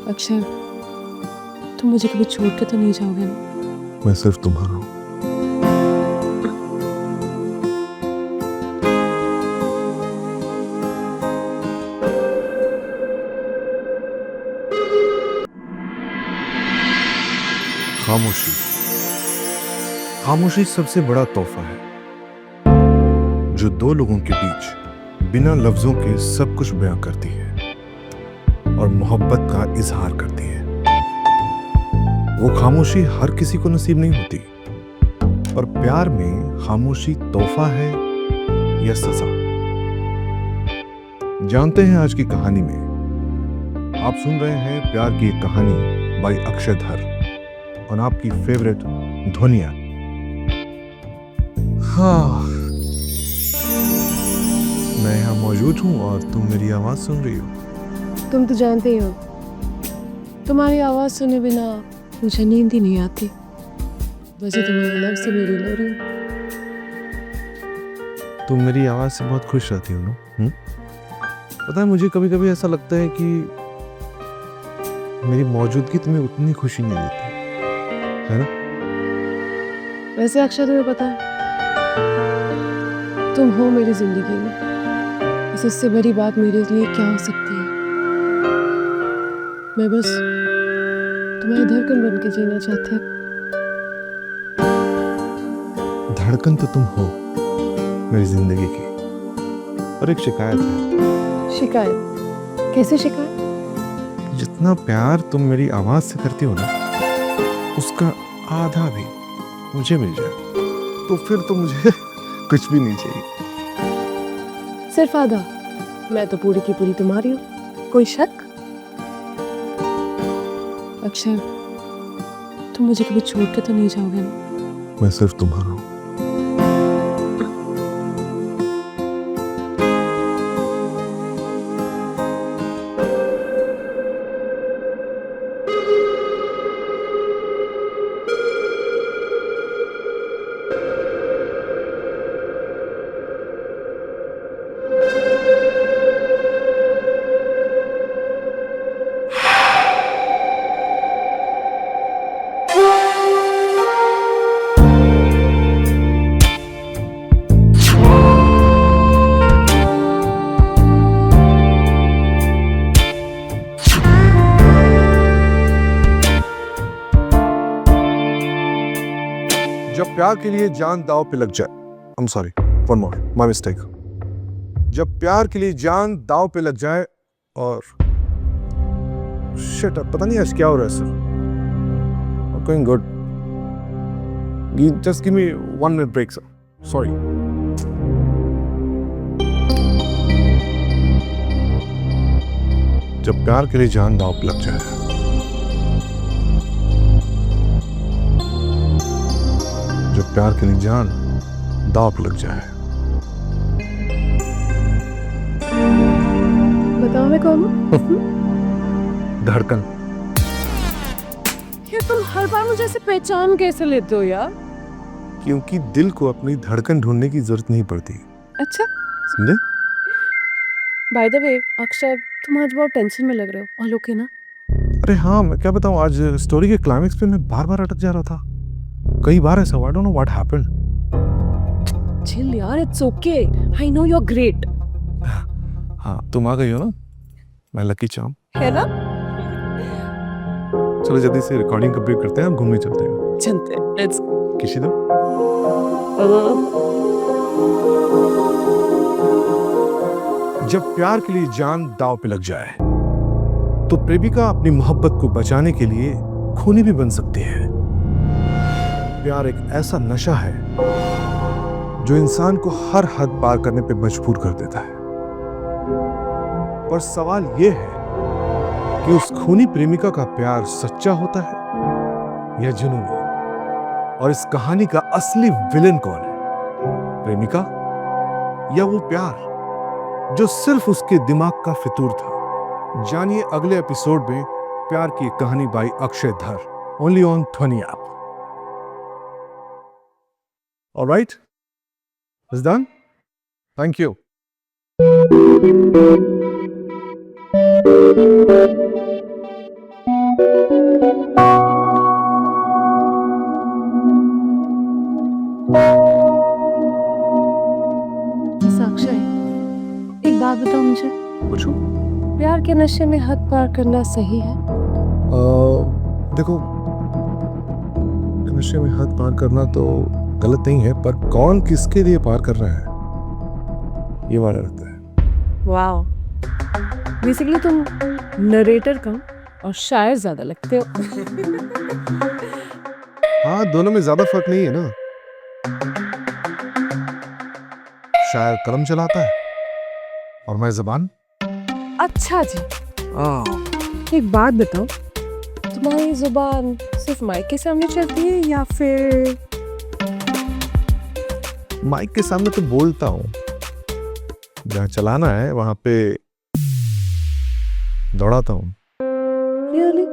अक्षय, तुम मुझे कभी छोड़ के तो नहीं जाओगे ना? मैं सिर्फ तुम्हारा हूँ। खामोशी, खामोशी सबसे बड़ा तोहफा है जो दो लोगों के बीच बिना लफ्जों के सब कुछ बयां करती है और मोहब्बत का इजहार करती है। वो खामोशी हर किसी को नसीब नहीं होती, और प्यार में खामोशी तोहफा है या सजा। जानते हैं आज की कहानी में आप सुन रहे हैं प्यार की एक कहानी बाय अक्षय धर और आपकी फेवरेट ध्वनिया। हाँ, मैं यहाँ मौजूद हूँ और तुम मेरी आवाज सुन रही हो। तुम तो जानते ही हो, तुम्हारी आवाज सुने बिना मुझे नींद ही नहीं आती। वैसे तुम्हारे लव से मेरी लो रही हूँ। तुम मेरी आवाज से बहुत खुश रहती हो ना? पता है, मुझे कभी कभी ऐसा लगता है कि मेरी मौजूदगी तुम्हें उतनी खुशी नहीं देती है ना? वैसे अक्षय, तुम्हें पता है तुम हो मेरी जिंदगी में, बस इससे बड़ी बात मेरे लिए क्या हो सकती है। मैं बस तुम्हारी धड़कन बन के जीना चाहती हूँ। धड़कन तो तुम हो मेरी जिंदगी की, और एक शिकायत है। शिकायत? कैसी शिकायत? जितना प्यार तुम मेरी आवाज से करती हो ना, उसका आधा भी मुझे मिल जाए तो फिर तो मुझे कुछ भी नहीं चाहिए। सिर्फ आधा? मैं तो पूरी की पूरी तुम्हारी हूँ। कोई शक? अक्षय, तुम मुझे कभी छोड़ के तो नहीं जाओगे ना? मैं सिर्फ तुम्हारा हूँ। जब प्यार के लिए जान दांव पे लग जाए, I'm sorry, one more, my mistake. जब प्यार के लिए जान दांव पे लग जाए और shit, अब पता नहीं आज क्या हो रहा है sir. Not going good. Just give me 1 minute break, sir. Sorry. जब प्यार के लिए जान दांव पे लग जाए, जब प्यार के लिए जान दांव पे लग जाए। बताओ मैं कौन हूँ? धड़कन। ये तुम हर बार मुझे ऐसे पहचान कैसे लेते हो यार? क्योंकि दिल को अपनी धड़कन ढूंढने की जरूरत नहीं पड़ती। अच्छा। समझे? बाय द वे अक्षय, तुम आज बहुत टेंशन में लग रहे हो। ऑल ओके ना? अरे हाँ, मैं क्या बताऊँ, आज स्टोरी के क्लाइमेक्स पे मैं बार बार अटक जा रहा था। कई बार ऐसा हुआ, I don't know what happened. Chill यार, it's okay. I know you are great. हाँ, तुम आ गई हो ना, मैं लकी चार्म है ना? चलो जल्दी से रिकॉर्डिंग कंप्लीट करते हैं, घूमने चलते हैं। चलते हैं, लेट्स गो। किसी दो। जब प्यार के लिए जान दांव पे लग जाए तो प्रेमिका अपनी मोहब्बत को बचाने के लिए खूनी भी बन सकती है। प्यार एक ऐसा नशा है जो इंसान को हर हद पार करने पे मजबूर कर देता है। पर सवाल यह है कि उस खूनी प्रेमिका का प्यार सच्चा होता है या जुनूनी? और इस कहानी का असली विलेन कौन है, प्रेमिका या वो प्यार जो सिर्फ उसके दिमाग का फितूर था? जानिए अगले एपिसोड में प्यार की एक कहानी बाय अक्षय धर, ओनली ऑन ध्वनि app. Alright, it's done. Thank you. पूछूं? प्यार के नशे में हद पार करना सही है? देखो, नशे में हद पार करना तो गलत नहीं है, पर कौन किसके लिए पार कर रहा है ये वाला रहता है। वाओ, बेसिकली तुम नरेटर कम और शायर ज्यादा लगते हो। हाँ, दोनों में ज्यादा फर्क नहीं है ना। शायर कलम चलाता है और मैं जबान। अच्छा जी, एक बात बताओ, तुम्हारी जुबान सिर्फ माइक के सामने चलती है या फिर? माइक के सामने तो बोलता हूँ, जहाँ चलाना है वहां पे दौड़ाता हूँ। Really?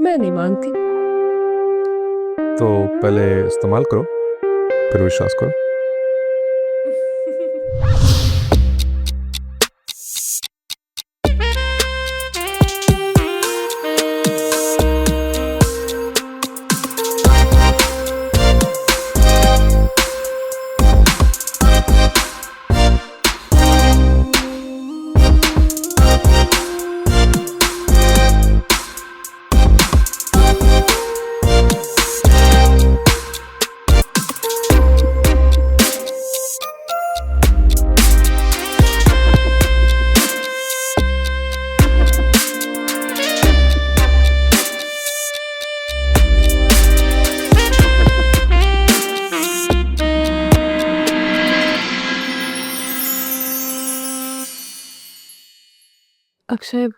मैं नहीं मानती। तो पहले इस्तेमाल करो, फिर विश्वास करो। अक्षय,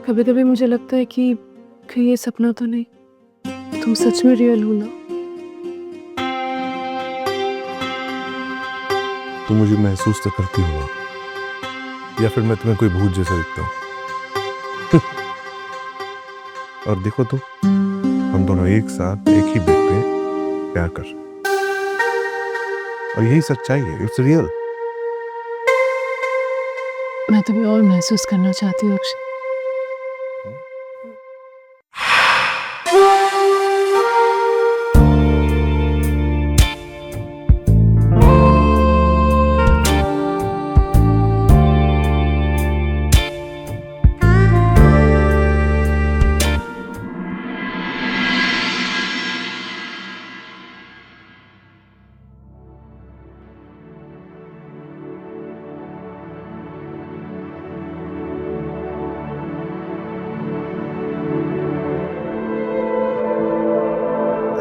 कभी कभी मुझे लगता है कि कहीं ये सपना तो नहीं, तुम सच में रियल हो ना? तुम मुझे महसूस तो करती हो ना, या फिर मैं तुम्हें कोई भूत जैसा दिखता हूँ? और देखो तो, हम दोनों एक साथ एक ही बेड पे प्यार कर रहे हैं। और यही सच्चाई है, इट्स रियल। मैं तुम्हें और महसूस करना चाहती हूँ अक्षय।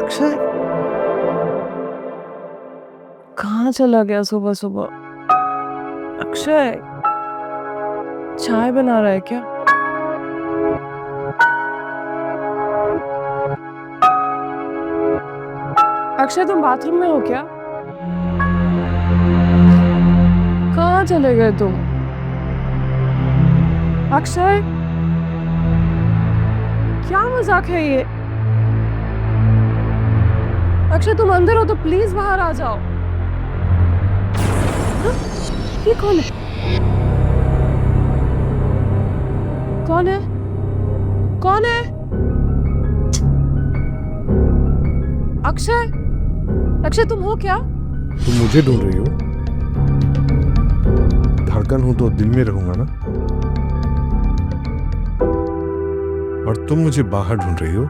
अक्षय, कहाँ चला गया सुबह सुबह? अक्षय, चाय बना रहा है क्या? अक्षय, तुम बाथरूम में हो क्या? कहाँ चले गए तुम? अक्षय, क्या मजाक है ये? अक्षय, तुम अंदर हो तो प्लीज बाहर आ जाओ। हाँ? ये कौन है? कौन है? कौन है? अक्षय, अक्षय तुम हो क्या? तुम मुझे ढूंढ रही हो? धड़कन हूं तो दिल में रहूंगा ना। और तुम मुझे बाहर ढूंढ रही हो?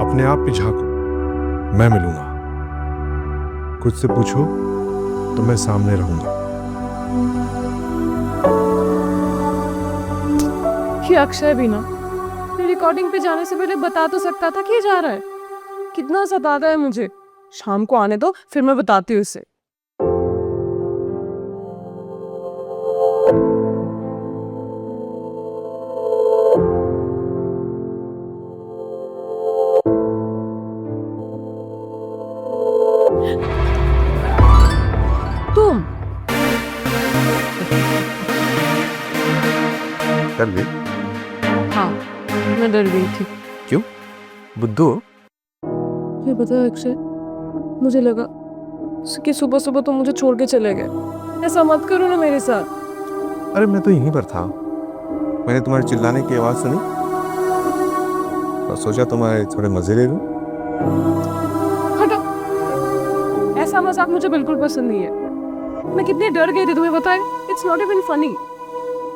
अपने आप पे झांको, मैं मिलूंगा। खुद से पूछो तो मैं सामने रहूंगा। ये अक्षय भी ना रिकॉर्डिंग पे जाने से पहले बता तो सकता था कि ये जा रहा है। कितना सताता है मुझे। शाम को आने दो, फिर मैं बताती हूँ उसे। तुम कर गई? हाँ, मैं डर गई थी। क्यों? बुद्धू? ये बता अक्षय, मुझे लगा कि सुबह सुबह तुम मुझे छोड़ के चले गए। ऐसा मत करो ना मेरे साथ। अरे मैं तो यहीं पर था, मैंने तुम्हारे चिल्लाने की आवाज सुनी और सोचा तुम्हारे थोड़े मजे ले लूं। हटो, ऐसा मजाक मुझे बिल्कुल पसंद नहीं है। मैं कितनी डर गई थी तुम्हें पता है? It's not even funny.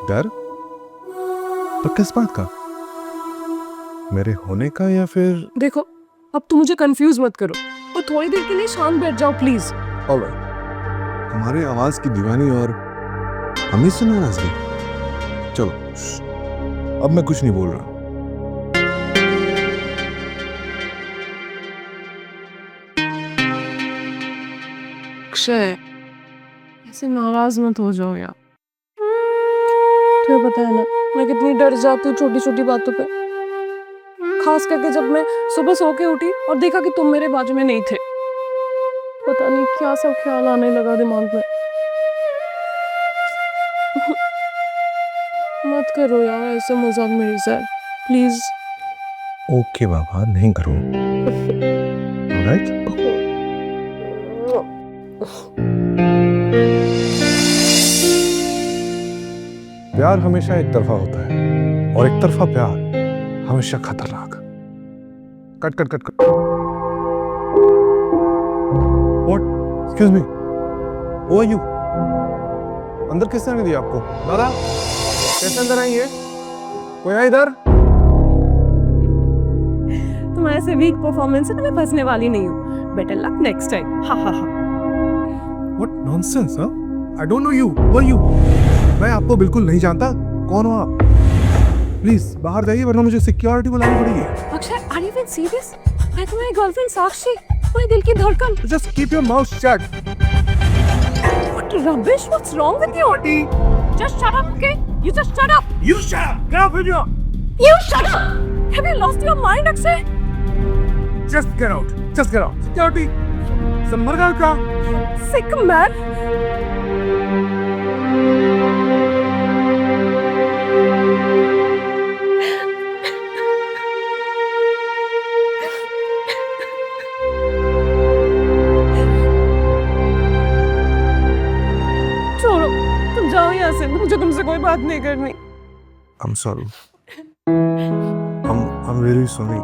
डर? तो किस बात का? मेरे होने का या फिर? देखो, अब तुम मुझे कंफ्यूज मत करो और थोड़ी देर के लिए शांत बैठ जाओ प्लीज। ऑलराइट, हमारे आवाज की दीवानी और हम ही सुनो नाज़ली। चलो अब मैं कुछ नहीं बोल रहा। अक्षय, ऐसे नाराज मत हो जाओ यार। तुम्हें पता है ना मैं कितनी डर जाती हूँ छोटी छोटी बातों पे, खास करके जब मैं सुबह सो के उठी और देखा कि तुम मेरे बाजू में नहीं थे। पता नहीं क्या सब ख्याल आने लगा दिमाग में। मत करो यार ऐसे मजाक मेरे साथ प्लीज। ओके बाबा, नहीं करो। ऑलराइट? प्यार हमेशा एक तरफा होता है और एक तरफा प्यार हमेशा खतरनाक। Cut cut cut cut. What? Excuse me, who are you? अंदर किसने आने दिया आपको? दादा कैसे अंदर आई है? कोई है इधर? तुम ऐसे वीक परफॉर्मेंस से तो मैं फंसने वाली नहीं हूँ। Better luck next time. हा हा हा। What nonsense, huh? I don't know you. Who are you? मैं आपको बिल्कुल नहीं जानता। कौन हो आप? प्लीज बाहर जाइए वरना मुझे सिक्योरिटी बुलानी पड़ेगी। Akshay, are you even serious? मैं तुम्हारी गर्लफ्रेंड साक्षी, तुम्हारे दिल की धड़कन। Just keep your mouth shut. What rubbish? What's wrong with you? Just shut up, okay? You just shut up. You shut up. Get up with you. You shut up. Have you lost your mind, Akshay? Just get out. Just get out. Security. संभर गया क्या? Sick man. छोड़ो, तुम जाओ यहाँ से। मुझे तुमसे कोई बात नहीं करनी। I'm sorry. I'm really sorry.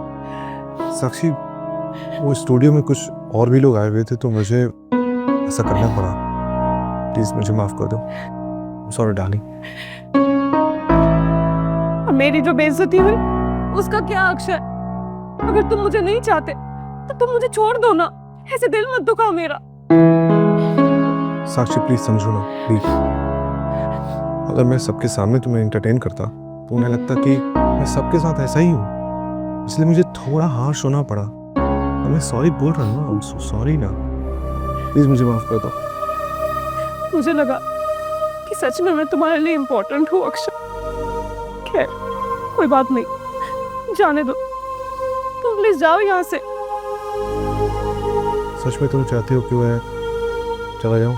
साक्षी, वो स्टूडियो में कुछ और भी लोग आए हुए थे तो मुझे ऐसा करना पड़ा। प्लीज मुझे माफ कर दो। Sorry darling. और मेरी जो बेइज्जती हुई उसका क्या अक्षय? अगर तुम मुझे नहीं चाहते तो तुम मुझे छोड़ दो ना। ऐसे दिल मत दुखाओ मेरा। साक्षी प्लीज समझो ना, प्लीज। अगर मैं सबके सामने तुम्हें एंटरटेन करता तो उन्हें लगता कि मैं सबके साथ ऐसा ही हूँ, इसलिए मुझे थोड़ा हार्श होना पड़ा। मैं सॉरी बोल रहा हूँ ना। I'm so sorry ना। प्लीज मुझे माफ कर दो। मुझे लगा कि सच में मैं तुम्हारे लिए इम्पोर्टेंट हूँ अक्षय। खैर कोई बात नहीं, जाने दो। तुम प्लीज जाओ यहाँ से। सच में तुम चाहते हो कि मैं चला जाऊं?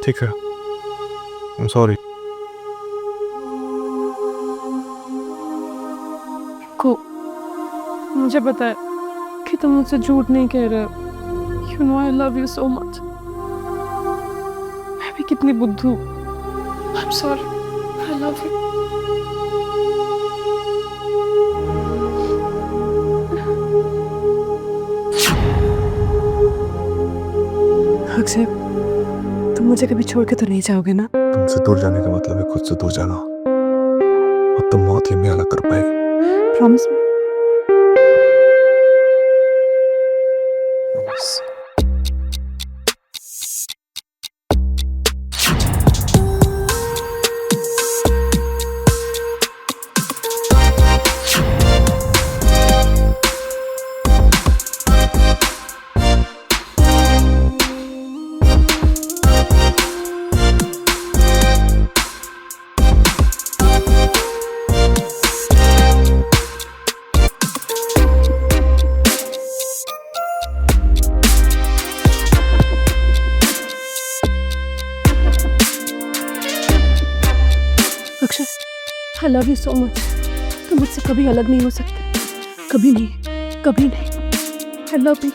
ठीक है, I'm sorry। को मुझे पता है कि तुम मुझसे झूठ नहीं कह रहे हो। You know I love you so much। मैं भी कितनी बुद्धू। I'm sorry। I love you। Akshay, तुम मुझे कभी छोड़ के तो नहीं जाओगे ना? तुमसे दूर जाने का मतलब है खुद से दूर जाना, और तुम मौत ही में अलग कर पाएगी। Promise me। Akshay, I love you so much। तुम मुझसे कभी अलग नहीं हो सकते। कभी नहीं, कभी नहीं। I love you।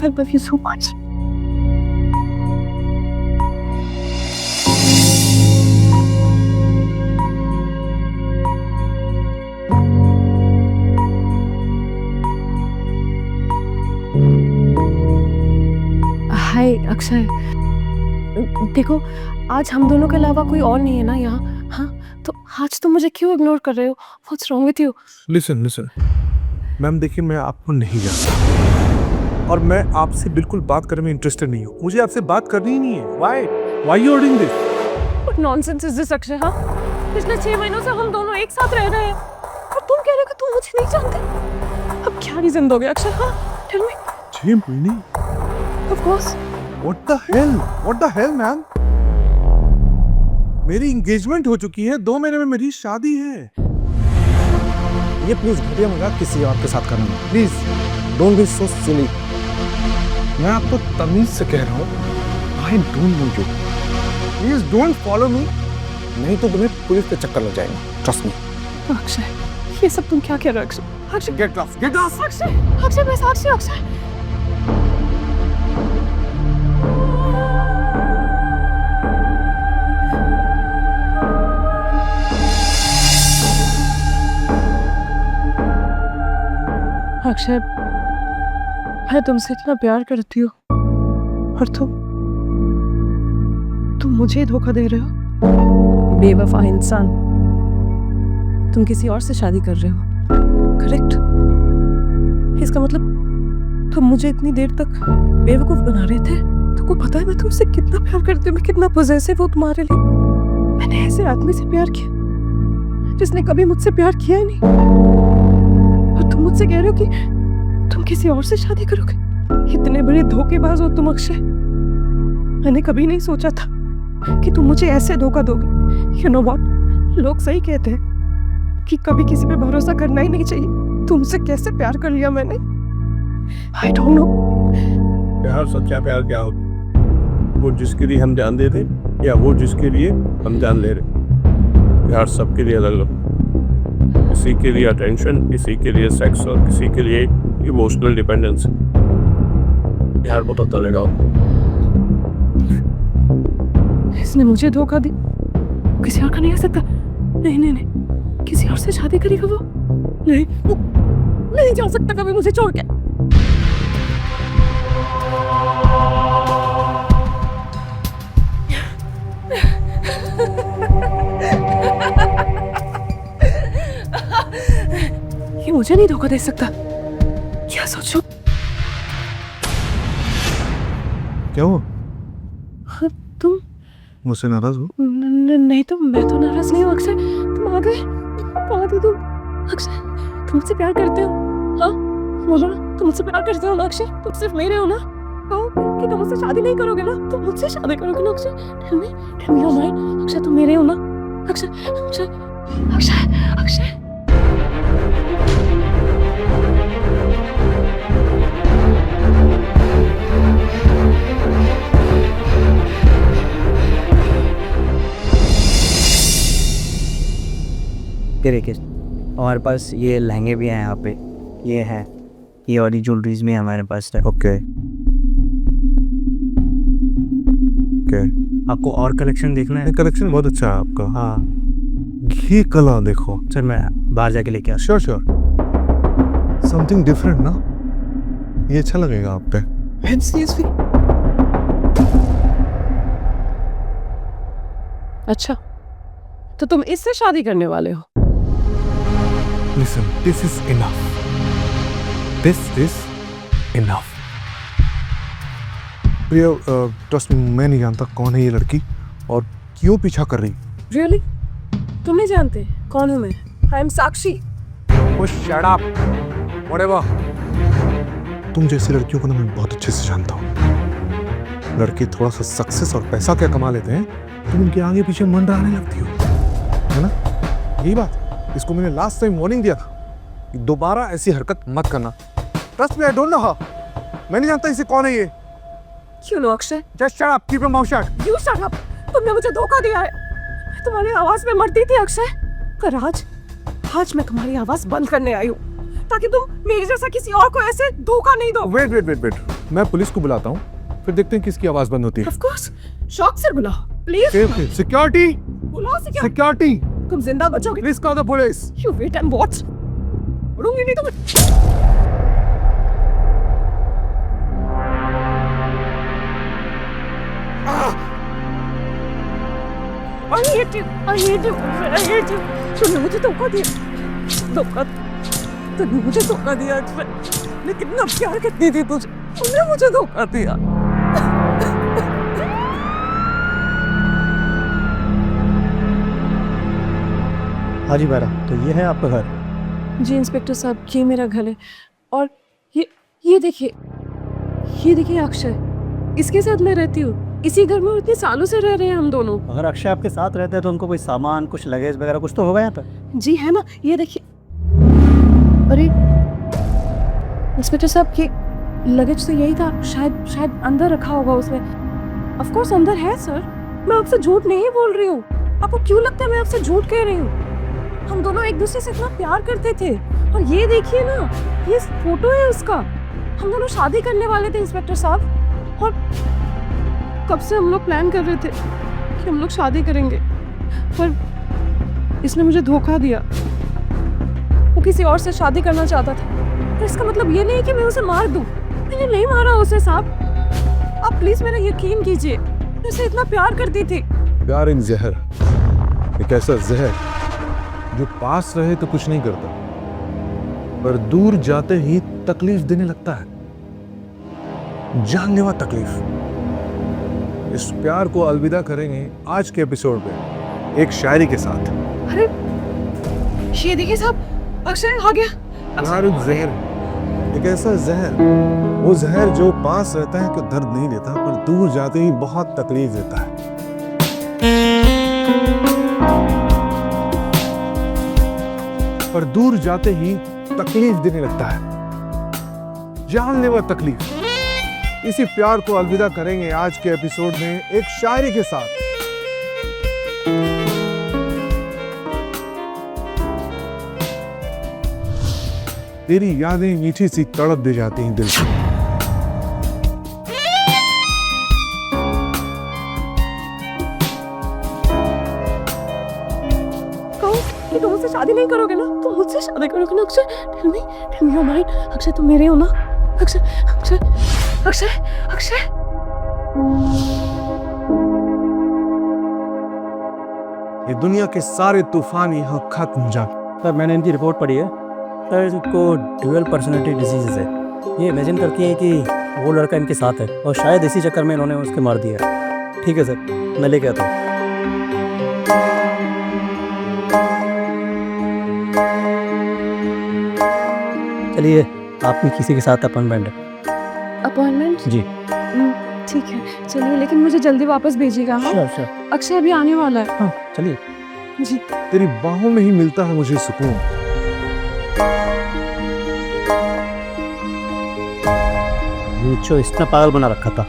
I love you so much। Akshay, देखो आज हम दोनों के अलावा कोई और नहीं है ना यहाँ। हाँ, तो आज तुम मुझे क्यों इग्नोर कर रहे हो? What's wrong with you? Listen listen ma'am, देखिए मैं आपको नहीं जानता और मैं आपसे बिल्कुल बात करने में इंटरेस्टेड नहीं हूँ। मुझे आपसे बात करनी ही नहीं है। Why you are doing this? What nonsense is this Akshay? हाँ, पिछले 6 महीनों से हम दोनों एक साथ रह रहे हैं और तुम कह रहे हो कि तुम मुझे नहीं जानते। अब क्या रीजन दोगे अक्षय? हाँ, टेल मी। 6 महीने? Of course. What the hell मैम? मेरी एंगेजमेंट हो चुकी है, 2 महीने में मेरी शादी है। ये प्लीज घटिया मजाक किसी और के साथ करना, प्लीज डोंट बी सो सिली। मैं आपको तमीज से कह रहा हूँ, आई don't no you, please don't follow me, नहीं तो तुम्हें पुलिस के चक्कर लग जाएगा, ट्रस्ट मी। अक्षय, ये सब तुम क्या कह रहे हो अक्षय? Akshay get lost. अक्षय मैं साक्षी। अक्षय अक्षय, मैं तुमसे इतना प्यार करती हूँ और तुम मुझे धोखा दे रहे हो। बेवफा इंसान, तुम किसी और से शादी कर रहे हो, करेक्ट? इसका मतलब तुम मुझे इतनी देर तक बेवकूफ बना रहे थे। तुमको पता है मैं तुमसे कितना प्यार करती हूँ, मैं कितना पॉसेसिव हूँ तुम्हारे लिए। मैंने ऐसे आदमी से प्यार किया जिसने कभी मुझसे प्यार किया ही नहीं, और तुम मुझसे कह रहे हो कि तुम किसी और से शादी करोगे। इतने बड़े धोखेबाज हो तुम अक्षय। मैंने कभी नहीं सोचा था कि तुम मुझे ऐसे धोखा दोगे। यू नो व्हाट, लोग सही कहते हैं कि कभी किसी पे भरोसा करना ही नहीं चाहिए। तुमसे कैसे प्यार कर लिया मैंने, आई डोंट नो। प्यार, सच्चा प्यार क्या होता? वो जिसके लिए हम जान देते या वो जिसके लिए हम जान ले रहे? प्यार सबके लिए अलग अलग, किसी के लिए अटेंशन, किसी के लिए सेक्स और किसी के लिए इमोशनल डिपेंडेंस। प्यार बहुत होता लगा। इसने मुझे धोखा दी, किसी और का नहीं हो सकता। नहीं नहीं नहीं, किसी और से शादी करेगा वो? नहीं, वो नहीं जा सकता कभी मुझे छोड़ के। ये मुझे नहीं धोखा दे सकता। क्या सोचो? क्या हुआ? हाँ, तुम मुझसे नाराज हो? नहीं तो मैं तो नाराज नहीं हूँ अक्षय। तुम आ गए, तुम अक्षय, तुम मुझसे प्यार करते हो? हाँ बोलो ना, तुम मुझसे प्यार करते हो ना अक्षय? तुम सिर्फ मेरे हो ना? कहो कि तुम मुझसे शादी नहीं करोगे ना? तुम मुझसे शादी करोगे ना Akshay? Tell me your mind. Akshay तुम मेरे हो ना? अक्षय अक्षय अक्षय अक्षय देखिए हमारे पास ये लहंगे भी हैं यहाँ पे, ये हैं, ये वाली ज्वेलरीज भी हमारे पास है। ओके ओके, आपको और कलेक्शन देखना है? कलेक्शन बहुत अच्छा है आपका। हाँ ये कलर देखो। सर, मैं बाहर जाके लेके आता श्योर समथिंग डिफरेंट ना, ये अच्छा लगेगा आप पे। अच्छा, तो तुम इससे शादी करने वाले हो? Listen, this is enough. This is enough. Priya, trust me, मैं नहीं जानता कौन है ये लड़की और क्यों पीछा कर रही। Really? तुम नहीं जानते कौन हूँ मैं? I am Sakshi. Oh, shut up. Whatever. तुम जैसी लड़कियों को ना मैं बहुत अच्छे से जानता हूँ। लड़के थोड़ा सा सक्सेस और पैसा क्या कमा लेते हैं, तुम उनके आगे पीछे मंडराने लगती हो, है ना? यही बात। इसको मैंने लास्ट टाइम वार्निंग दिया था कि दोबारा ऐसी हरकत मत करना। Trust me, I don't know her. मैं नहीं जानता इसे कौन है ये। क्यों no Akshay? Just shut up, keep your mouth shut. You shut up! तुमने मुझे धोखा दिया है। मैं तुम्हारी आवाज में मरती थी अक्षय, पर आज मैं तुम्हारी आवाज बंद करने आई हूँ ताकि तुम मेरे जैसा किसी और को ऐसे धोखा नहीं दो। वेट, मैं पुलिस को बुलाता हूँ, फिर देखते हैं किसकी आवाज बंद होती है। Of course, शौक से बुलाओ प्लीज। सिक्योरिटी, बुलाओ सिक्योरिटी, तुम जिंदा बचोगे। Please call the police. You wait and watch। उड़ूंगी नहीं तो मैं। hate you. तूने मुझे धोखा दिया, तूने मुझे धोखा दिया अक्षय। मैं कितना प्यार करती थी तुझे, तूने मुझे धोखा दिया। हाँ जी मैडम, तो ये है आपका घर। जी इंस्पेक्टर साहब, ये मेरा घर है और ये देखिए अक्षय, इसके साथ मैं रहती हूँ। इसी घर में इतने सालों से रह रहे हैं हम दोनों। अगर अक्षय आपके साथ रहते हैं तो उनको कोई सामान, कुछ लगेज वगैरह कुछ तो होगा यहाँ पे। जी है ना, ये देखिए। अरे इंस्पेक्टर साहब, ये लगेज तो यही था, शायद अंदर रखा होगा उसमें। ऑफ कोर्स अंदर है सर, मैं आपसे झूठ नहीं बोल रही हूँ। आपको क्यों लगता है मैं आपसे झूठ कह रही हूँ? हम दोनों एक दूसरे से इतना प्यार करते थे। और ये देखिए ना, ये फोटो है उसका। हम दोनों शादी करने वाले थे इंस्पेक्टर साहब, और कब से हम लोग प्लान कर रहे थे कि हम लोग शादी करेंगे, पर इसने मुझे धोखा दिया। वो किसी और से शादी करना चाहता था। तो इसका मतलब ये नहीं कि मैं उसे मार दूं। मैंने नहीं मारा उसे साहब, आप प्लीज मेरा यकीन कीजिए। मैं उसे इतना प्यार करती थी। प्यार इन जहर, एक ऐसा जहर जो पास रहे तो कुछ नहीं करता, पर दूर जाते ही तकलीफ देने लगता है, जानलेवा तकलीफ। इस प्यार को अलविदा करेंगे आज के एपिसोड में एक शायरी के साथ। अरे ये देखिए साहब, अक्षय आ गया। प्यार एक जहर, एक ऐसा जहर, वो जहर जो पास रहता है तो दर्द नहीं देता, पर दूर जाते ही बहुत तकलीफ देता है। पर दूर जाते ही तकलीफ देने लगता है, जानलेवा तकलीफ। इसी प्यार को अलविदा करेंगे आज के एपिसोड में एक शायरी के साथ। तेरी यादें मीठी सी तड़प दे जाती हैं दिल को। कहो कि तुम मुझसे शादी नहीं करोगे ना, तुम मुझसे शादी करोगे ना Akshay? Tell me your mind. Akshay तुम मेरे हो ना? अक्षय अक्षय अक्षय अक्षय। ये दुनिया के सारे तूफान यहाँ खत्म हो जाते। सर मैंने इनकी रिपोर्ट पढ़ी है। सर इनको ड्यूअल पर्सनैलिटी डिजीज है। ये इमेजिन करती हैं कि वो लड़का इनके साथ है और शायद इसी चक्कर में इन्होंने उसके मार दिया। ठीक है सर, मैं लेके आता हूँ। चलिए, आपकी किसी के साथ अपॉइंटमेंट है। अपॉइंटमेंट? जी ठीक है चलिए, लेकिन मुझे जल्दी वापस भेजिएगा। हाँ? श्योर। अक्षय अभी आने वाला है। हाँ चलिए। जी तेरी बाहों में ही मिलता है मुझे सुकून। नीचो इसने पागल बना रखा था।